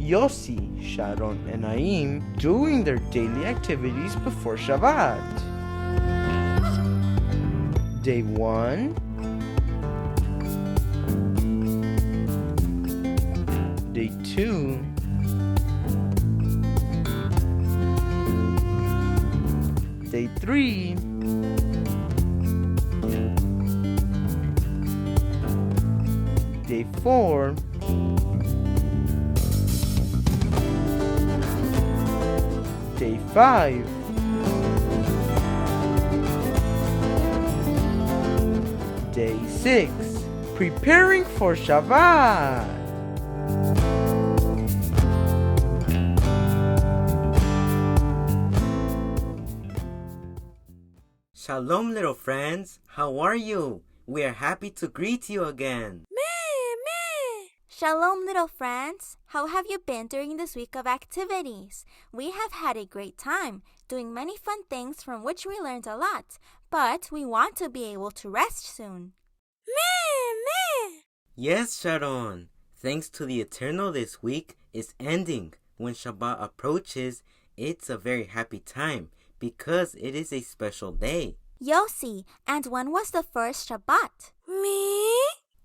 Yossi, Sharon, and Naim doing their daily activities before Shabbat. Day 1, Day 2, Day 3, Day 4, Day 5, Day 6, preparing for Shabbat. Shalom, little friends. How are you? We are happy to greet you again. Shalom, little friends. How have you been during this week of activities? We have had a great time doing many fun things from which we learned a lot, but we want to be able to rest soon. Yes, Sharon. Thanks to the Eternal, this week is ending. When Shabbat approaches, it's a very happy time because it is a special day. Yossi, and when was the first Shabbat?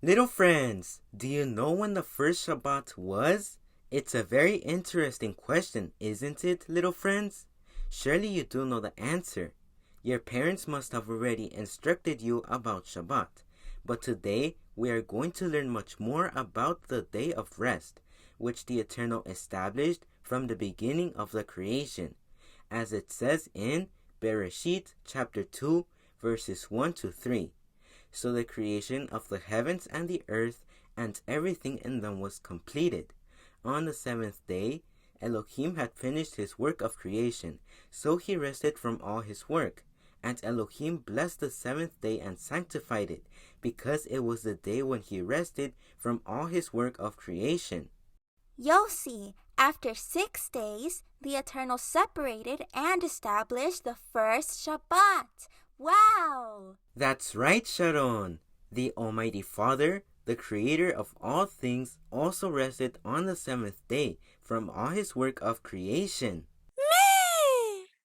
Little friends, do you know when the first Shabbat was? It's a very interesting question, isn't it, little friends? Surely you do know the answer. Your parents must have already instructed you about Shabbat. But today, we are going to learn much more about the day of rest, which the Eternal established from the beginning of the creation, as it says in Bereshit chapter 2, verses 1 to 3. So the creation of the heavens and the earth and everything in them was completed. On the seventh day, Elohim had finished his work of creation, so he rested from all his work. And Elohim blessed the seventh day and sanctified it, because it was the day when he rested from all his work of creation. Yossi, after 6 days, the Eternal separated and established the first Shabbat. Wow! That's right, Sharon. The Almighty Father, the Creator of all things, also rested on the seventh day from all his work of creation.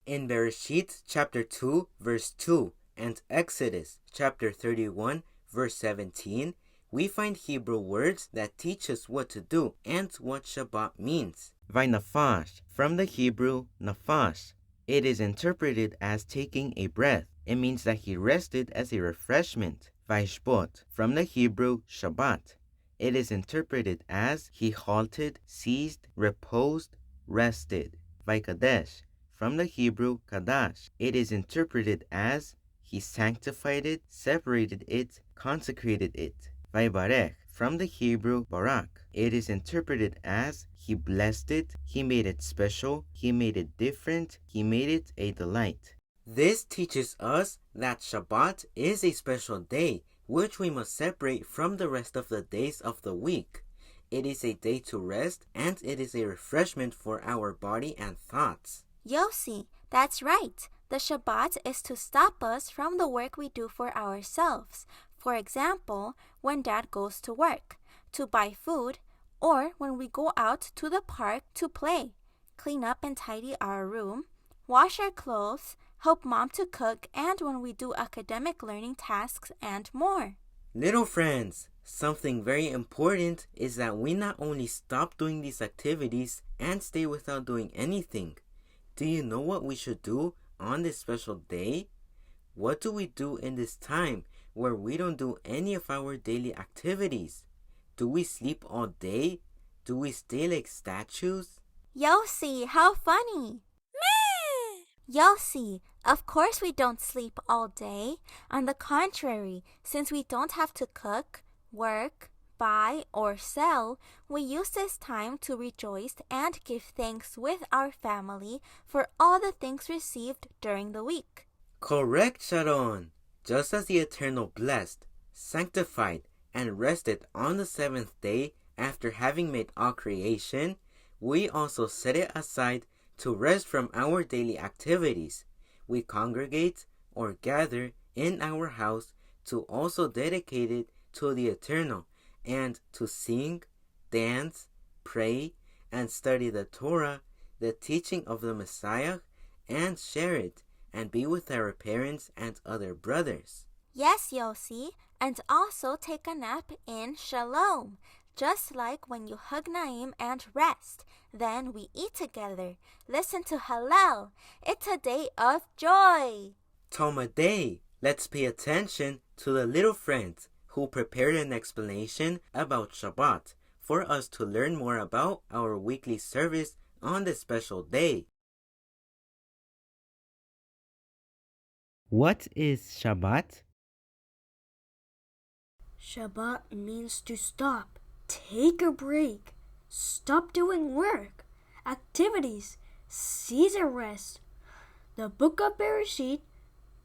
In Bereshit chapter 2, verse 2, and Exodus chapter 31, verse 17, we find Hebrew words that teach us what to do and what Shabbat means. Vainafash, from the Hebrew nafash. It is interpreted as taking a breath. It means that he rested as a refreshment. Vaishbot, from the Hebrew Shabbat. It is interpreted as he halted, ceased, reposed, rested. Vaikadesh, from the Hebrew Kadash. It is interpreted as he sanctified it, separated it, consecrated it. Vaibarech, from the Hebrew Barak. It is interpreted as he blessed it, he made it special, he made it different, he made it a delight. This teaches us that Shabbat is a special day, which we must separate from the rest of the days of the week. It is a day to rest, and it is a refreshment for our body and thoughts. Yossi, that's right. The Shabbat is to stop us from the work we do for ourselves. For example, when Dad goes to work, to buy food, or when we go out to the park to play, clean up and tidy our room, wash our clothes, help Mom to cook, and when we do academic learning tasks and more. Little friends, something very important is that we not only stop doing these activities and stay without doing anything. Do you know what we should do on this special day? What do we do in this time where we don't do any of our daily activities? Do we sleep all day? Do we stay like statues? Yossi, how funny! Yossi, of course we don't sleep all day. On the contrary, since we don't have to cook, work, buy, or sell, we use this time to rejoice and give thanks with our family for all the things received during the week. Correct, Sharon. Just as the Eternal blessed, sanctified, and rested on the seventh day after having made all creation, we also set it aside to rest from our daily activities. We congregate or gather in our house to also dedicate it to the Eternal and to sing, dance, pray, and study the Torah, the teaching of the Messiah, and share it, and be with our parents and other brothers. Yes, Yossi, and also take a nap in Shalom, just like when you hug Naim and rest. Then we eat together. Listen to Hallel. It's a day of joy. Toma Day. Let's pay attention to the little friends who prepared an explanation about Shabbat for us to learn more about our weekly service on this special day. What is Shabbat? Shabbat means to stop, take a break, stop doing work, activities, seize a rest. The book of Bereshit,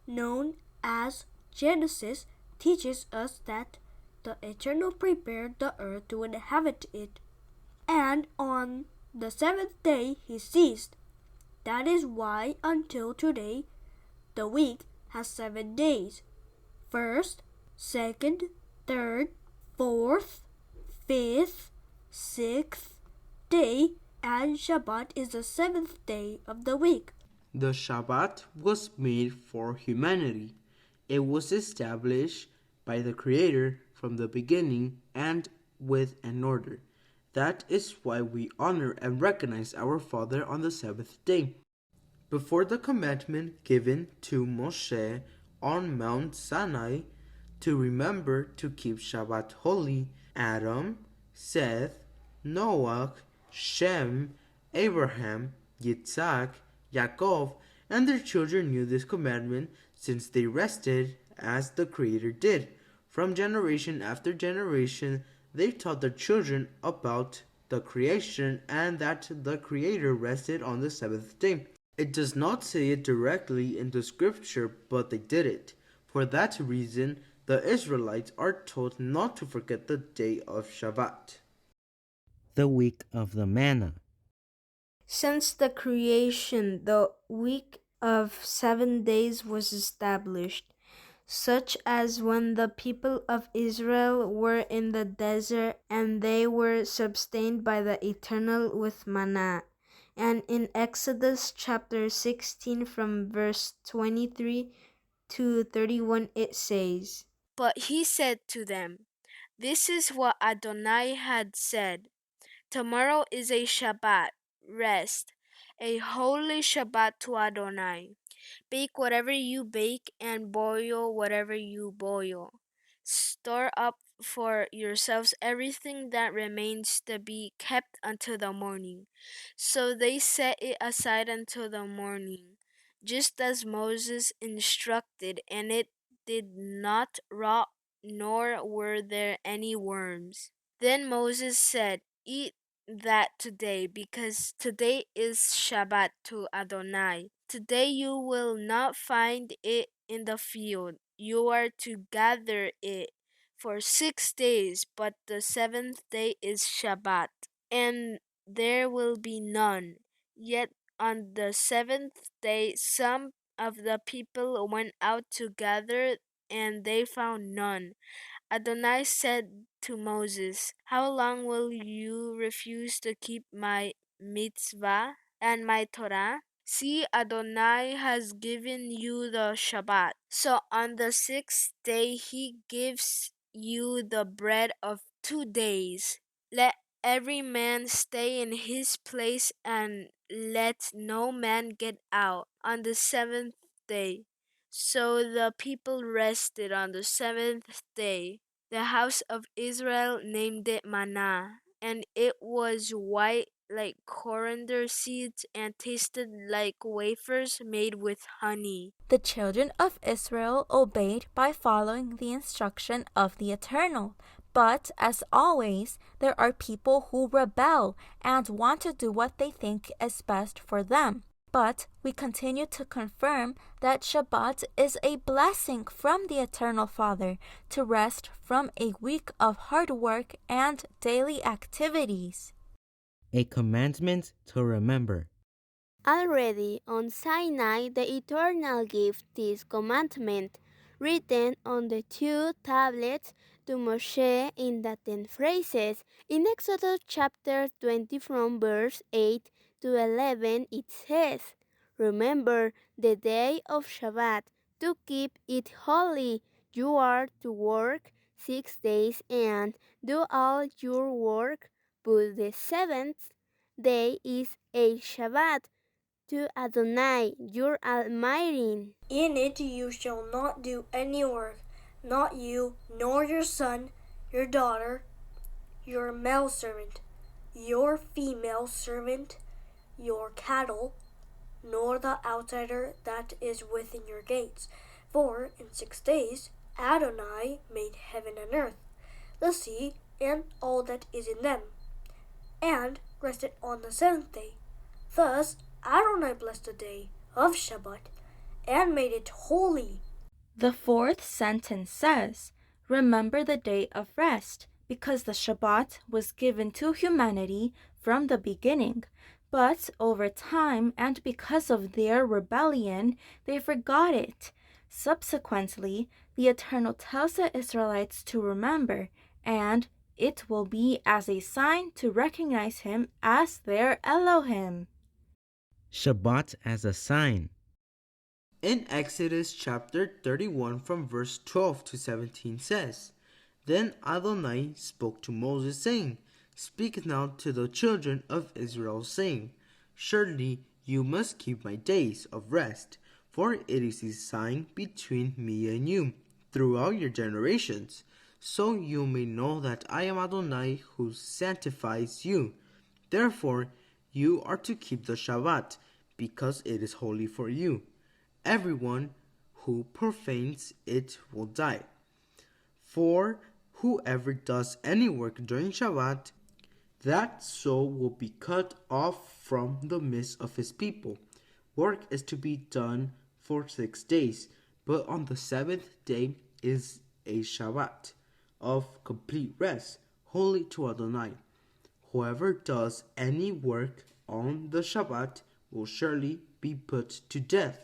known as Genesis, teaches us that the Eternal prepared the earth to inhabit it, and on the seventh day he ceased. That is why until today the week has 7 days. First, second, third, fourth, fifth, sixth day, and Shabbat is the 7th day of the week. The Shabbat was made for humanity. It was established by the Creator from the beginning and with an order. That is why we honor and recognize our Father on the seventh day. Before the commandment given to Moshe on Mount Sinai to remember to keep Shabbat holy, Adam, Seth, Noah, Shem, Abraham, Yitzhak, Yaakov, and their children knew this commandment since they rested as the Creator did. From generation after generation, they taught their children about the creation and that the Creator rested on the seventh day. It does not say it directly in the scripture, but they did it. For that reason, the Israelites are told not to forget the day of Shabbat. The week of the manna. Since the creation, the week of 7 days was established, such as when the people of Israel were in the desert and they were sustained by the Eternal with manna. And in Exodus chapter 16 from verse 23 to 31 it says, "But he said to them, This is what Adonai had said. Tomorrow is a Shabbat, rest, a holy Shabbat to Adonai. Bake whatever you bake and boil whatever you boil. Store up for yourselves everything that remains to be kept until the morning." So they set it aside until the morning, just as Moses instructed, and it did not rot, nor were there any worms. Then Moses said, "Eat that today, because today is Shabbat to Adonai. Today you will not find it in the field. You are to gather it for 6 days, but the 7th day is Shabbat, and there will be none." Yet on the 7th day some of the people went out to gather, and they found none. Adonai said to Moses, "How long will you refuse to keep my mitzvah and my Torah? See, Adonai has given you the Shabbat. So on the 6th day he gives you the bread of 2 days. Let every man stay in his place, and let no man get out on the 7th day." So the people rested on the 7th day. The house of Israel named it manna, and it was white like coriander seeds and tasted like wafers made with honey. The children of Israel obeyed by following the instruction of the Eternal. But, as always, there are people who rebel and want to do what they think is best for them. But we continue to confirm that Shabbat is a blessing from the Eternal Father to rest from a week of hard work and daily activities. A commandment to remember. Already on Sinai, the Eternal gave this commandment: written on the two tablets to Moshe in the 10 phrases. In Exodus chapter 20 from verse 8 to 11 it says, "Remember the day of Shabbat to keep it holy. You are to work 6 days and do all your work, but the seventh day is a Shabbat to Adonai, your Almighty. In it you shall not do any work, not you, nor your son, your daughter, your male servant, your female servant, your cattle, nor the outsider that is within your gates. For in 6 days Adonai made heaven and earth, the sea, and all that is in them, and rested on the seventh day. Thus Adonai blessed the day of Shabbat and made it holy." The fourth sentence says, "Remember the day of rest, because the Shabbat was given to humanity from the beginning. But over time, and because of their rebellion, they forgot it. Subsequently, the Eternal tells the Israelites to remember, and it will be as a sign to recognize him as their Elohim." Shabbat as a sign. In Exodus chapter 31 from verse 12 to 17 says, "Then Adonai spoke to Moses, saying, Speak now to the children of Israel, saying, Surely you must keep my days of rest, for it is a sign between me and you throughout your generations, so you may know that I am Adonai who sanctifies you. Therefore you are to keep the Shabbat, because it is holy for you. Everyone who profanes it will die. For whoever does any work during Shabbat, that soul will be cut off from the midst of his people. Work is to be done for 6 days, but on the seventh day is a Shabbat of complete rest, holy to Adonai. Whoever does any work on the Shabbat will surely be put to death."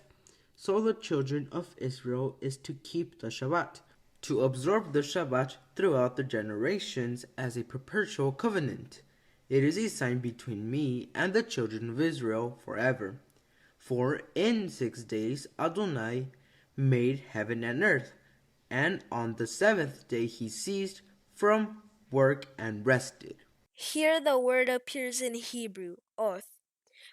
So the children of Israel is to keep the Shabbat, to observe the Shabbat throughout the generations as a perpetual covenant. It is a sign between me and the children of Israel forever. For in 6 days Adonai made heaven and earth, and on the seventh day he ceased from work and rested. Here the word appears in Hebrew, oth,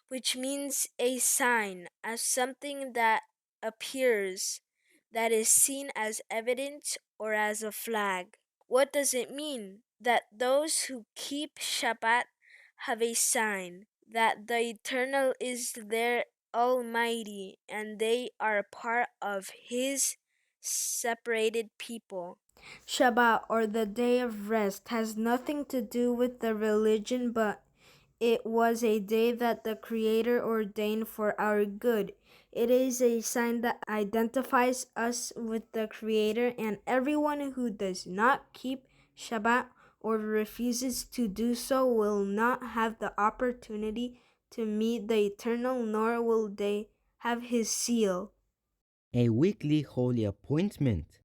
which means a sign, as something that appears, that is seen as evidence or as a flag. What does it mean? That those who keep Shabbat have a sign, that the Eternal is their Almighty, and they are part of His separated people. Shabbat, or the day of rest, has nothing to do with the religion, but it was a day that the Creator ordained for our good. It is a sign that identifies us with the Creator, and everyone who does not keep Shabbat or refuses to do so will not have the opportunity to meet the Eternal, nor will they have His seal. A weekly holy appointment.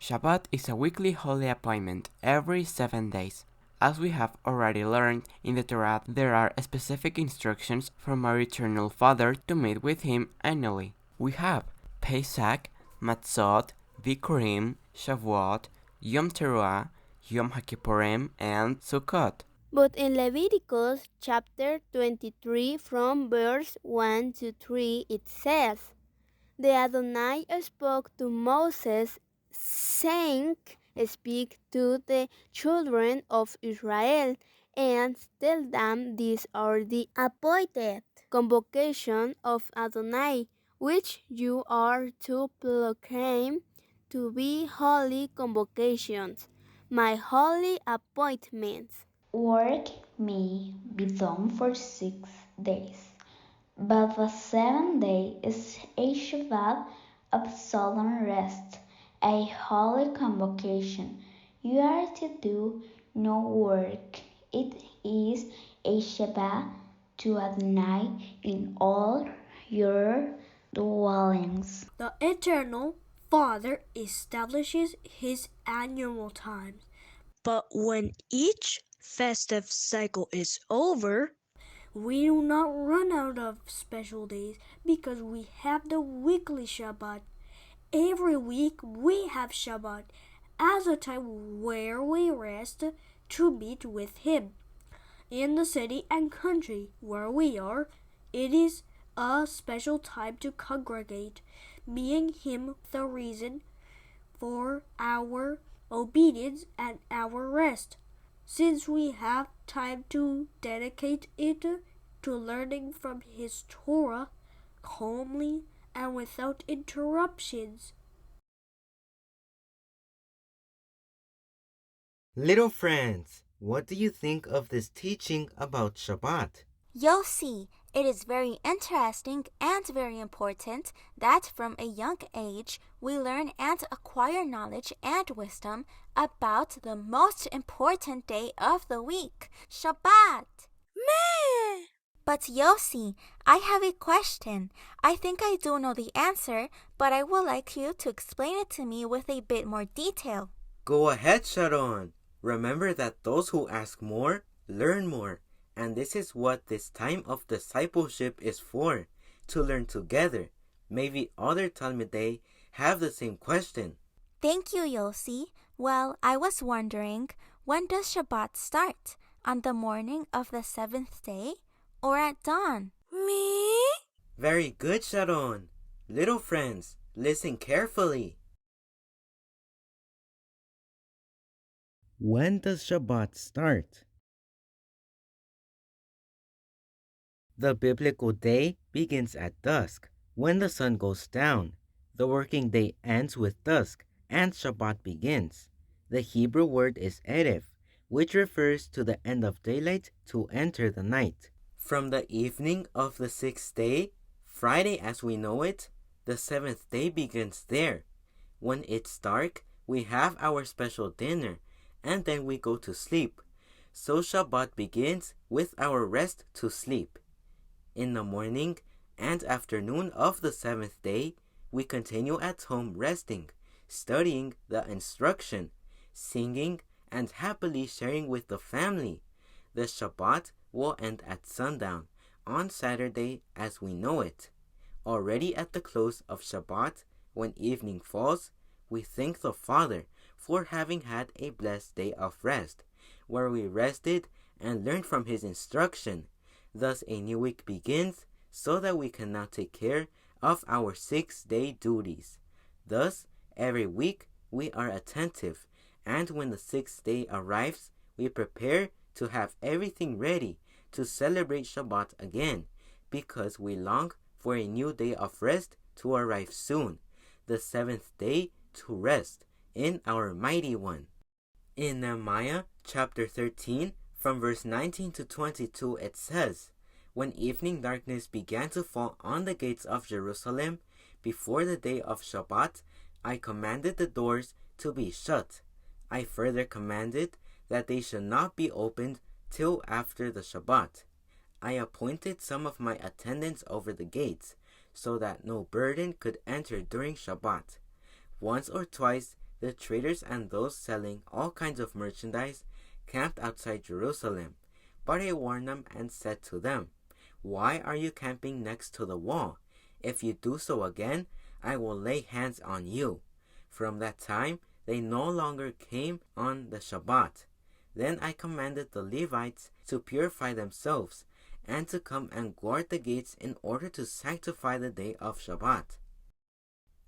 Shabbat is a weekly holy appointment every 7 days. As we have already learned in the Torah, there are specific instructions from our Eternal Father to meet with Him annually. We have Pesach, Matzot, Bikurim, Shavuot, Yom Teruah, Yom HaKippurim, and Sukkot. But in Leviticus chapter 23 from verse 1 to 3 it says, "The Adonai spoke to Moses, saying, Speak to the children of Israel, and tell them these are the appointed convocation of Adonai, which you are to proclaim to be holy convocations, my holy appointments." Work may be done for 6 days, but the seventh day is a Shabbat of solemn rest, a holy convocation. You are to do no work. It is a Shabbat to Adonai in all your dwellings. The Eternal Father establishes his annual times. But when each festive cycle is over, we do not run out of special days because we have the weekly Shabbat. Every week we have Shabbat as a time where we rest to meet with Him. In the city and country where we are, it is a special time to congregate, meeting Him the reason for our obedience and our rest, since we have time to dedicate it to learning from His Torah calmly and without interruptions. Little friends, what do you think of this teaching about Shabbat? Yossi, it is very interesting and very important that from a young age we learn and acquire knowledge and wisdom about the most important day of the week, Shabbat. Meh! But Yossi, I have a question. I think I do know the answer, but I would like you to explain it to me with a bit more detail. Go ahead, Sharon. Remember that those who ask more, learn more. And this is what this time of discipleship is for, to learn together. Maybe other Talmidei have the same question. Thank you, Yossi. Well, I was wondering, when does Shabbat start? On the morning of the seventh day or at dawn? Me? Very good, Sharon. Little friends, listen carefully. When does Shabbat start? The biblical day begins at dusk, when the sun goes down. The working day ends with dusk, and Shabbat begins. The Hebrew word is Erev, which refers to the end of daylight to enter the night. From the evening of the sixth day, Friday as we know it, the seventh day begins there. When it's dark, we have our special dinner, and then we go to sleep. So Shabbat begins with our rest to sleep. In the morning and afternoon of the seventh day, we continue at home resting, studying the instruction, singing, and happily sharing with the family. The Shabbat will end at sundown on Saturday as we know it. Already at the close of Shabbat, when evening falls, we thank the Father for having had a blessed day of rest, where we rested and learned from His instruction. Thus a new week begins, so that we can now take care of our 6-day duties. Thus, every week we are attentive, and when the 6th day arrives, we prepare to have everything ready to celebrate Shabbat again, because we long for a new day of rest to arrive soon, the 7th day to rest in our Mighty One. In Nehemiah chapter 13, from verse 19 to 22, it says, "When evening darkness began to fall on the gates of Jerusalem, before the day of Shabbat, I commanded the doors to be shut. I further commanded that they should not be opened till after the Shabbat. I appointed some of my attendants over the gates, so that no burden could enter during Shabbat. Once or twice, the traders and those selling all kinds of merchandise camped outside Jerusalem, but I warned them and said to them, 'Why are you camping next to the wall? If you do so again, I will lay hands on you.' From that time, they no longer came on the Shabbat. Then I commanded the Levites to purify themselves and to come and guard the gates in order to sanctify the day of Shabbat."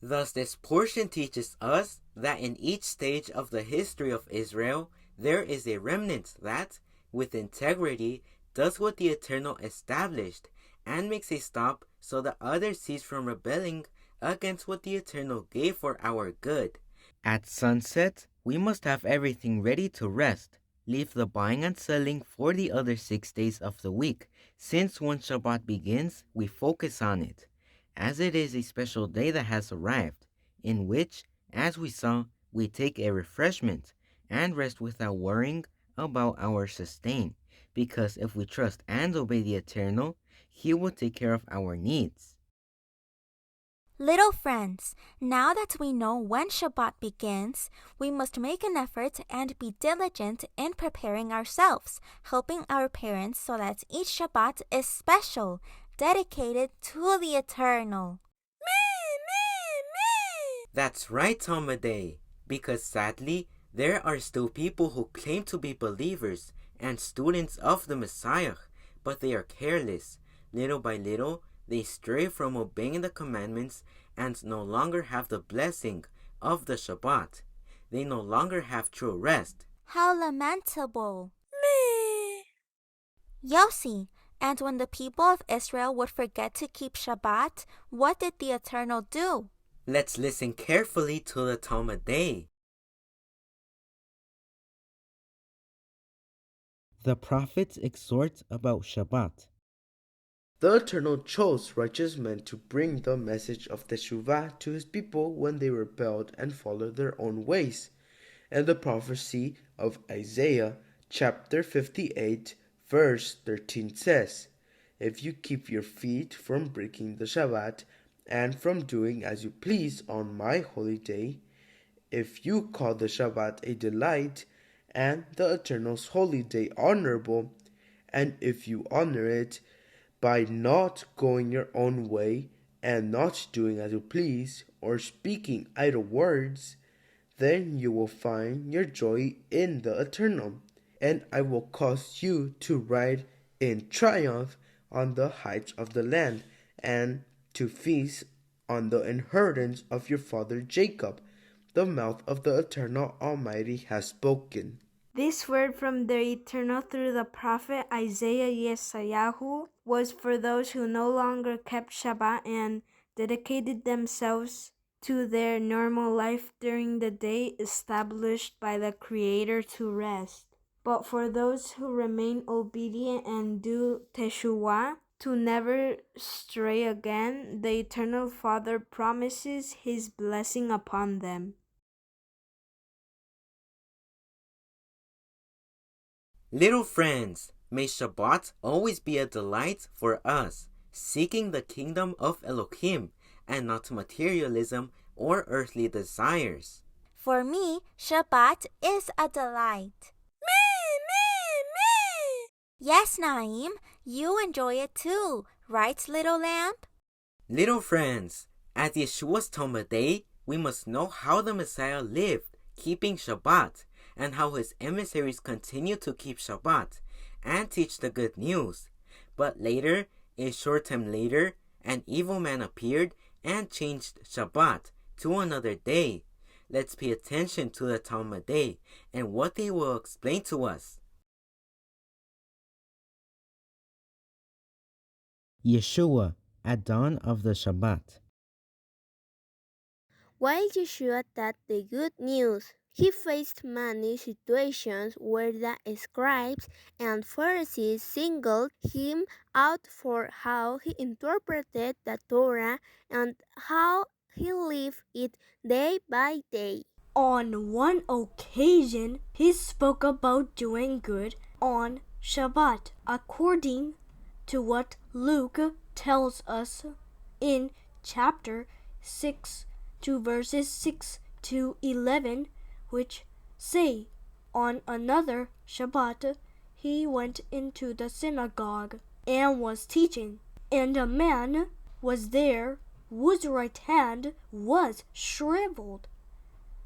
Thus, this portion teaches us that in each stage of the history of Israel, there is a remnant that, with integrity, does what the Eternal established and makes a stop so that others cease from rebelling against what the Eternal gave for our good. At sunset, we must have everything ready to rest. Leave the buying and selling for the other 6 days of the week, since when Shabbat begins, we focus on it, as it is a special day that has arrived, in which, as we saw, we take a refreshment and rest without worrying about our sustain, because if we trust and obey the Eternal, He will take care of our needs. Little friends, now that we know when Shabbat begins, we must make an effort and be diligent in preparing ourselves, helping our parents so that each Shabbat is special, dedicated to the Eternal. That's right, Tomaday, because sadly, there are still people who claim to be believers and students of the Messiah, but they are careless. Little by little, they stray from obeying the commandments and no longer have the blessing of the Shabbat. They no longer have true rest. How lamentable! Yossi, and when the people of Israel would forget to keep Shabbat, what did the Eternal do? Let's listen carefully to the Tomaday. The prophets exhort about Shabbat. The Eternal chose righteous men to bring the message of Teshuvah to his people when they rebelled and followed their own ways. And the prophecy of Isaiah chapter 58 verse 13 says, "If you keep your feet from breaking the Shabbat and from doing as you please on my holy day, if you call the Shabbat a delight and the Eternal's holy day honorable, and if you honor it by not going your own way and not doing as you please or speaking idle words, then you will find your joy in the Eternal, and I will cause you to ride in triumph on the heights of the land, and to feast on the inheritance of your father Jacob. The mouth of the Eternal Almighty has spoken." This word from the Eternal through the prophet Isaiah Yeshayahu was for those who no longer kept Shabbat and dedicated themselves to their normal life during the day established by the Creator to rest. But for those who remain obedient and do teshuvah, to never stray again, the Eternal Father promises His blessing upon them. Little friends, may Shabbat always be a delight for us, seeking the kingdom of Elohim and not materialism or earthly desires. For me, Shabbat is a delight. Yes, Naim, you enjoy it too, right, little lamb? Little friends, at Yeshua's Tomaday, we must know how the Messiah lived, keeping Shabbat, and how his emissaries continue to keep Shabbat and teach the good news. But later, a short time later, an evil man appeared and changed Shabbat to another day. Let's pay attention to the Tomaday and what they will explain to us. Yeshua at dawn of the Shabbat. While Yeshua taught the good news, he faced many situations where the scribes and Pharisees singled him out for how he interpreted the Torah and how he lived it day by day. On one occasion, he spoke about doing good on Shabbat, according to what Luke tells us in chapter 6 to verses 6 to 11, which say, "On another Shabbat he went into the synagogue and was teaching, and a man was there whose right hand was shriveled."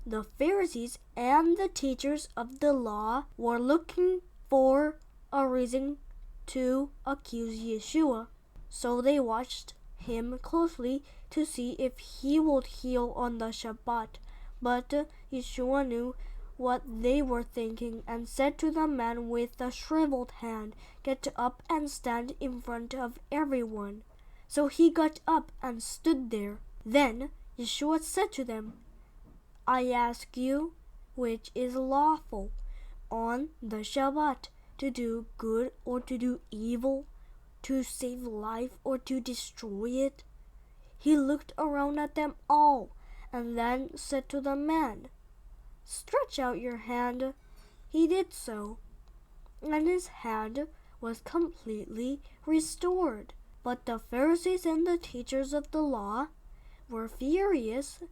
The Pharisees and the teachers of the law were looking for a reason to accuse Yeshua, so they watched him closely to see if he would heal on the Shabbat. But Yeshua knew what they were thinking and said to the man with the shriveled hand, "Get up and stand in front of everyone." So he got up and stood there. Then Yeshua said to them, "I ask you, which is lawful on the Shabbat, to do good or to do evil, to save life or to destroy it?" He looked around at them all and then said to the man, "Stretch out your hand." He did so, and his hand was completely restored. But the Pharisees and the teachers of the law were furious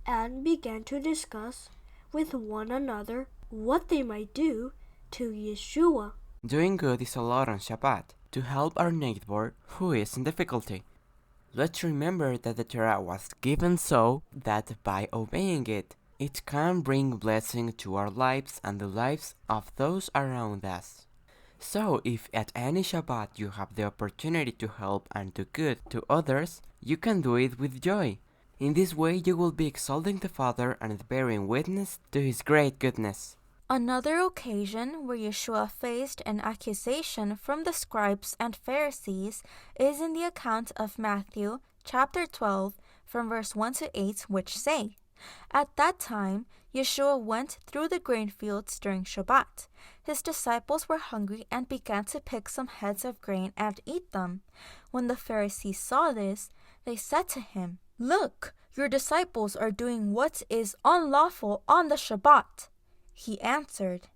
and began to discuss with one another what they might do to Yeshua. Doing good is allowed on Shabbat to help our neighbor who is in difficulty. Let's remember that the Torah was given so that by obeying it, it can bring blessing to our lives and the lives of those around us. So if at any Shabbat you have the opportunity to help and do good to others, you can do it with joy. In this way you will be exalting the Father and bearing witness to His great goodness. Another occasion where Yeshua faced an accusation from the scribes and Pharisees is in the account of Matthew chapter 12 from verse 1 to 8, which say, "At that time Yeshua went through the grain fields during Shabbat. His disciples were hungry and began to pick some heads of grain and eat them. When the Pharisees saw this, they said to him, 'Look, your disciples are doing what is unlawful on the Shabbat.' He answered,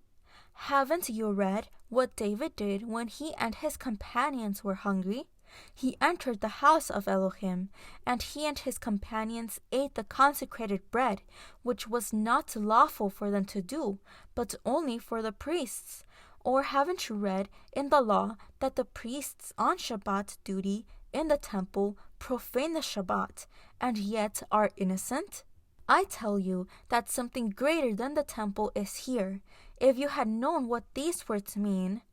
'Haven't you read what David did when he and his companions were hungry? He entered the house of Elohim, and he and his companions ate the consecrated bread, which was not lawful for them to do, but only for the priests. Or haven't you read in the law that the priests on Shabbat duty in the temple profane the Shabbat, and yet are innocent? I tell you that something greater than the temple is here. If you had known what these words mean,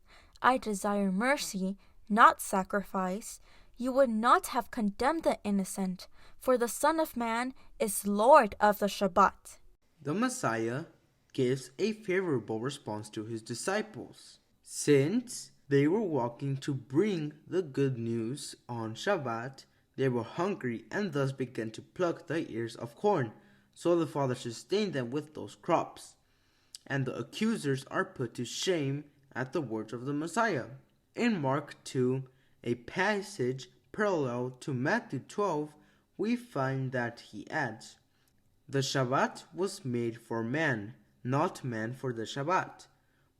'I desire mercy, not sacrifice,' you would not have condemned the innocent, for the Son of Man is Lord of the Shabbat." The Messiah gives a favorable response to his disciples, since they were walking to bring the good news on Shabbat. They were hungry and thus began to pluck the ears of corn. So the Father sustained them with those crops, and the accusers are put to shame at the words of the Messiah. In Mark 2, a passage parallel to Matthew 12, we find that he adds, "The Shabbat was made for man, not man for the Shabbat."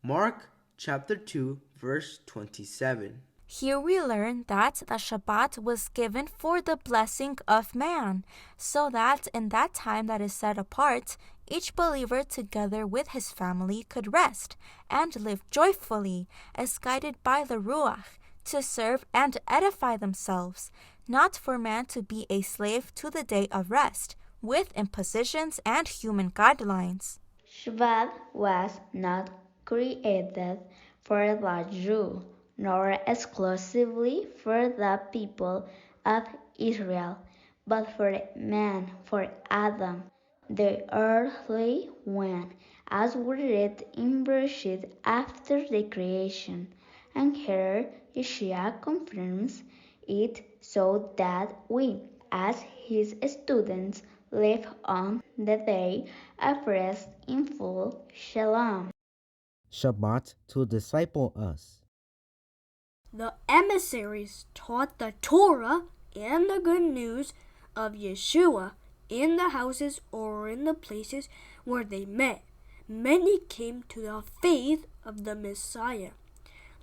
Mark chapter 2, verse 27. Here we learn that the Shabbat was given for the blessing of man, so that in that time that is set apart, each believer together with his family could rest and live joyfully as guided by the Ruach to serve and edify themselves, not for man to be a slave to the day of rest, with impositions and human guidelines. Shabbat was not created for the Jew, nor exclusively for the people of Israel, but for man, for Adam, the earthly one, as we read in Bereshit after the creation. And here Yeshua confirms it so that we, as his students, live on the day of rest in full shalom. Shabbat to disciple us. The emissaries taught the Torah and the good news of Yeshua in the houses or in the places where they met. Many came to the faith of the Messiah,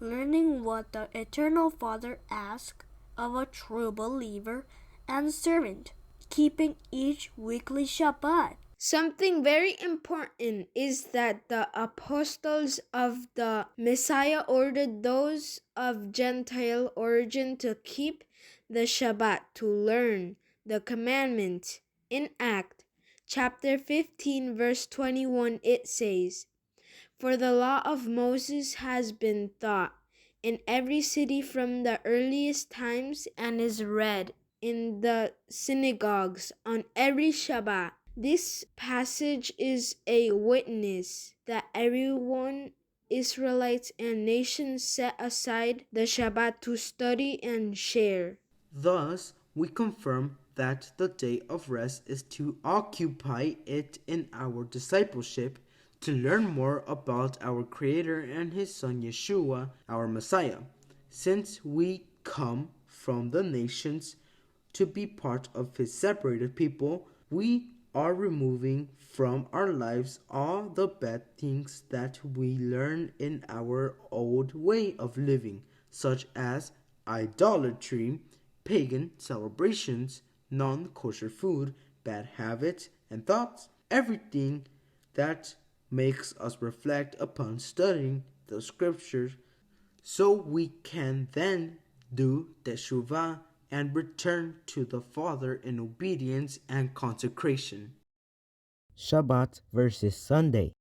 learning what the Eternal Father asked of a true believer and servant, keeping each weekly Shabbat. Something very important is that the apostles of the Messiah ordered those of Gentile origin to keep the Shabbat, to learn the commandment. In Acts chapter 15 verse 21 it says, "For the law of Moses has been taught in every city from the earliest times and is read in the synagogues on every Shabbat." This passage is a witness that everyone, Israelites and nations, set aside the Shabbat to study and share. Thus, we confirm that the day of rest is to occupy it in our discipleship, to learn more about our Creator and His Son Yeshua, our Messiah. Since we come from the nations to be part of His separated people, we are removing from our lives all the bad things that we learn in our old way of living, such as idolatry, pagan celebrations, non-kosher food, bad habits and thoughts, everything that makes us reflect upon studying the scriptures so we can then do teshuvah and return to the Father in obedience and consecration. Shabbat versus Sunday.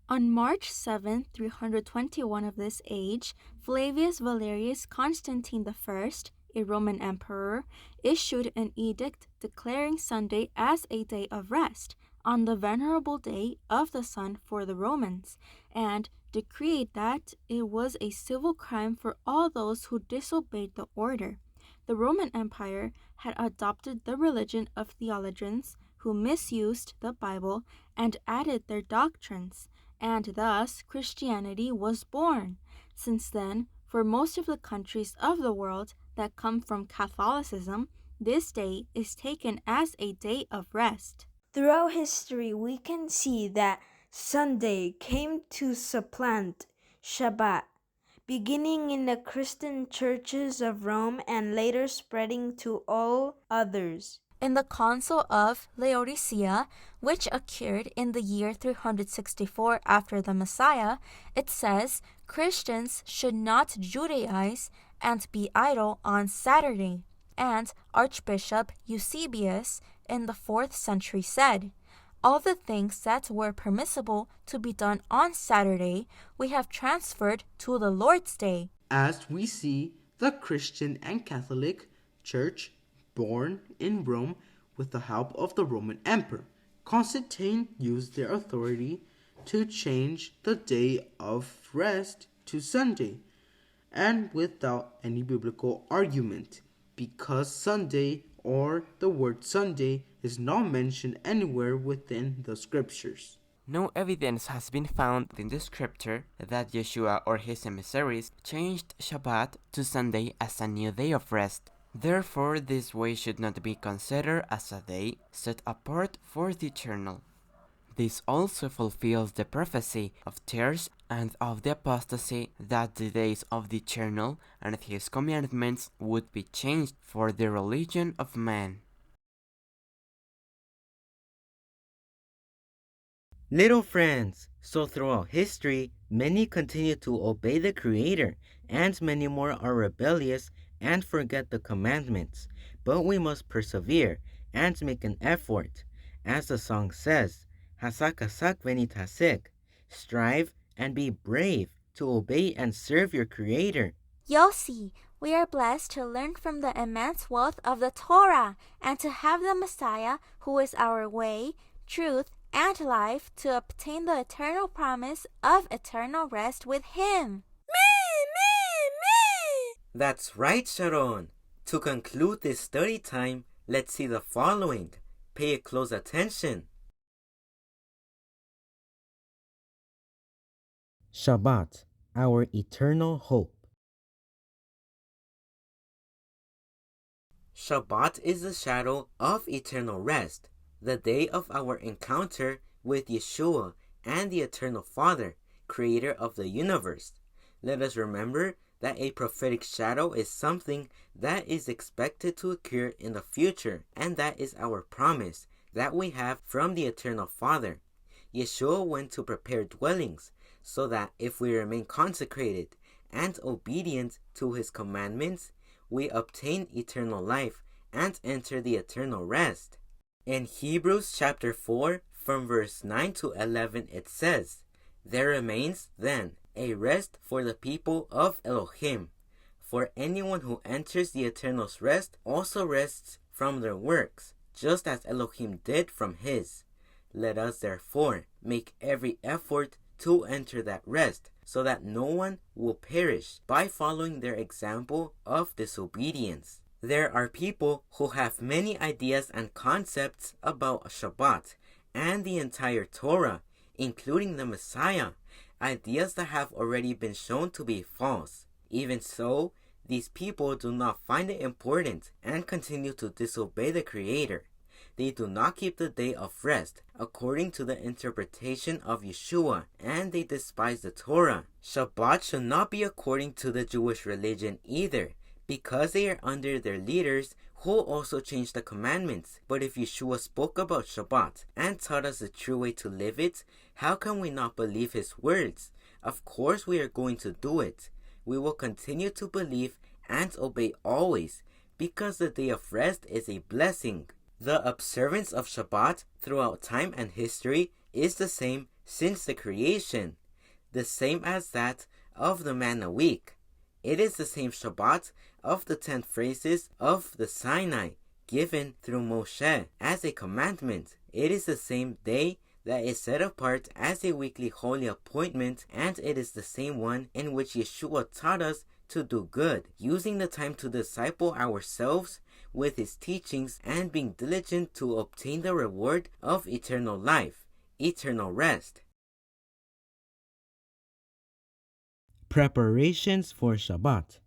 On March 7, 321 of this age, Flavius Valerius Constantine I, a Roman emperor, issued an edict declaring Sunday as a day of rest on the venerable day of the sun for the Romans, and decreed that it was a civil crime for all those who disobeyed the order. The Roman Empire had adopted the religion of theologians who misused the Bible and added their doctrines, and thus Christianity was born. Since then, for most of the countries of the world that come from Catholicism, this day is taken as a day of rest. Throughout history, we can see that Sunday came to supplant Shabbat, beginning in the Christian churches of Rome and later spreading to all others. In the Council of Laodicea, which occurred in the year 364 after the Messiah, it says Christians should not Judaize and be idle on Saturday. And Archbishop Eusebius in the 4th century said, all the things that were permissible to be done on Saturday, we have transferred to the Lord's Day. As we see the Christian and Catholic Church born in Rome with the help of the Roman Emperor, Constantine used their authority to change the day of rest to Sunday, and without any biblical argument, because Sunday or the word Sunday is not mentioned anywhere within the scriptures. No evidence has been found in the scripture that Yeshua or his emissaries changed Shabbat to Sunday as a new day of rest. Therefore, this way should not be considered as a day set apart for the eternal. This also fulfills the prophecy of tears and of the apostasy that the days of the eternal and his commandments would be changed for the religion of man. Little friends, so throughout history, many continue to obey the Creator, and many more are rebellious and forget the commandments. But we must persevere and make an effort. As the song says, Hasak hasak venitasek, strive and be brave to obey and serve your Creator. Yossi, we are blessed to learn from the immense wealth of the Torah and to have the Messiah, who is our way, truth, and life, to obtain the eternal promise of eternal rest with Him. That's right, Sharon. To conclude this study time, let's see the following. Pay close attention. Shabbat, our eternal hope. Shabbat is the shadow of eternal rest, the day of our encounter with Yeshua and the Eternal Father, Creator of the universe. Let us remember that a prophetic shadow is something that is expected to occur in the future, and that is our promise that we have from the Eternal Father. Yeshua went to prepare dwellings, so that if we remain consecrated and obedient to His commandments, we obtain eternal life and enter the eternal rest. In Hebrews chapter 4, from verse 9 to 11, it says, there remains then a rest for the people of Elohim. For anyone who enters the eternal's rest also rests from their works, just as Elohim did from his. Let us therefore make every effort to enter that rest, so that no one will perish by following their example of disobedience. There are people who have many ideas and concepts about Shabbat and the entire Torah, including the Messiah, ideas that have already been shown to be false. Even so, these people do not find it important and continue to disobey the Creator. They do not keep the day of rest according to the interpretation of Yeshua, and they despise the Torah. Shabbat should not be according to the Jewish religion either, because they are under their leaders who also changed the commandments. But if Yeshua spoke about Shabbat and taught us the true way to live it, how can we not believe his words? Of course we are going to do it. We will continue to believe and obey always, because the day of rest is a blessing. The observance of Shabbat throughout time and history is the same since the creation, the same as that of the manna week. It is the same Shabbat of the 10 phrases of the Sinai given through Moshe as a commandment. It is the same day that is set apart as a weekly holy appointment, and it is the same one in which Yeshua taught us to do good, using the time to disciple ourselves with his teachings and being diligent to obtain the reward of eternal life, eternal rest. Preparations for Shabbat.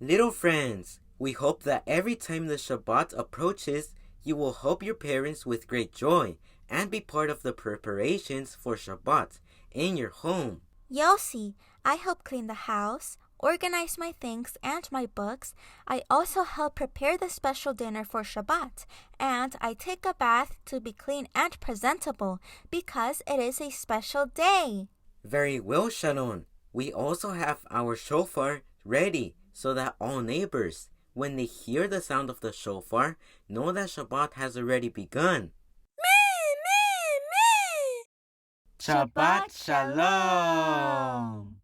Little friends, we hope that every time the Shabbat approaches, you will help your parents with great joy and be part of the preparations for Shabbat in your home. Yossi, I help clean the house, organize my things and my books. I also help prepare the special dinner for Shabbat, and I take a bath to be clean and presentable because it is a special day. Very well, Sharon. We also have our shofar ready so that all neighbors, when they hear the sound of the shofar, know that Shabbat has already begun. Shabbat Shalom!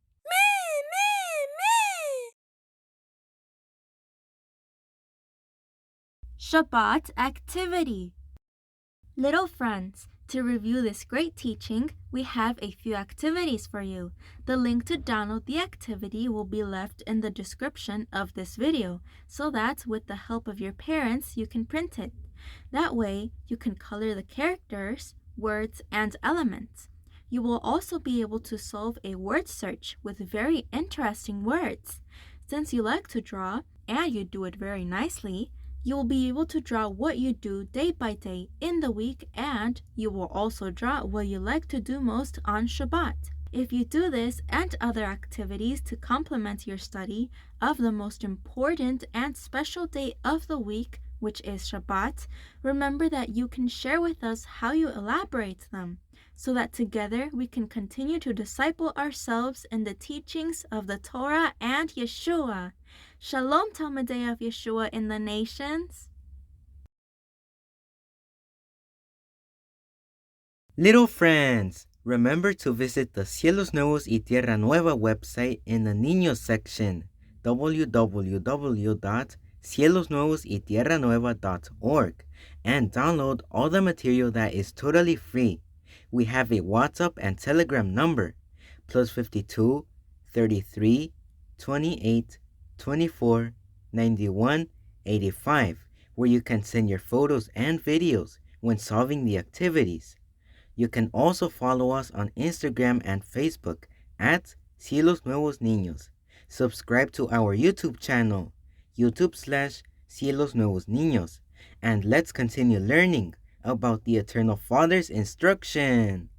Shabbat activity. Little friends, to review this great teaching, we have a few activities for you. The link to download the activity will be left in the description of this video, so that with the help of your parents, you can print it. That way, you can color the characters, words, and elements. You will also be able to solve a word search with very interesting words. Since you like to draw, and you do it very nicely, you will be able to draw what you do day by day in the week, and you will also draw what you like to do most on Shabbat. If you do this and other activities to complement your study of the most important and special day of the week, which is Shabbat, remember that you can share with us how you elaborate them, so that together we can continue to disciple ourselves in the teachings of the Torah and Yeshua. Shalom, Talmidei of Yeshua in the nations. Little friends, remember to visit the Cielos Nuevos y Tierra Nueva website in the Niños section, www.cielosnuevosYTierraNueva.org, and download all the material that is totally free. We have a WhatsApp and Telegram number, +52 33 28 24 91 85, where you can send your photos and videos when solving the activities. You can also follow us on Instagram and Facebook at Cielos Nuevos Niños. Subscribe to our YouTube channel, YouTube/Cielos Nuevos Niños, and let's continue learning about the Eternal Father's instruction.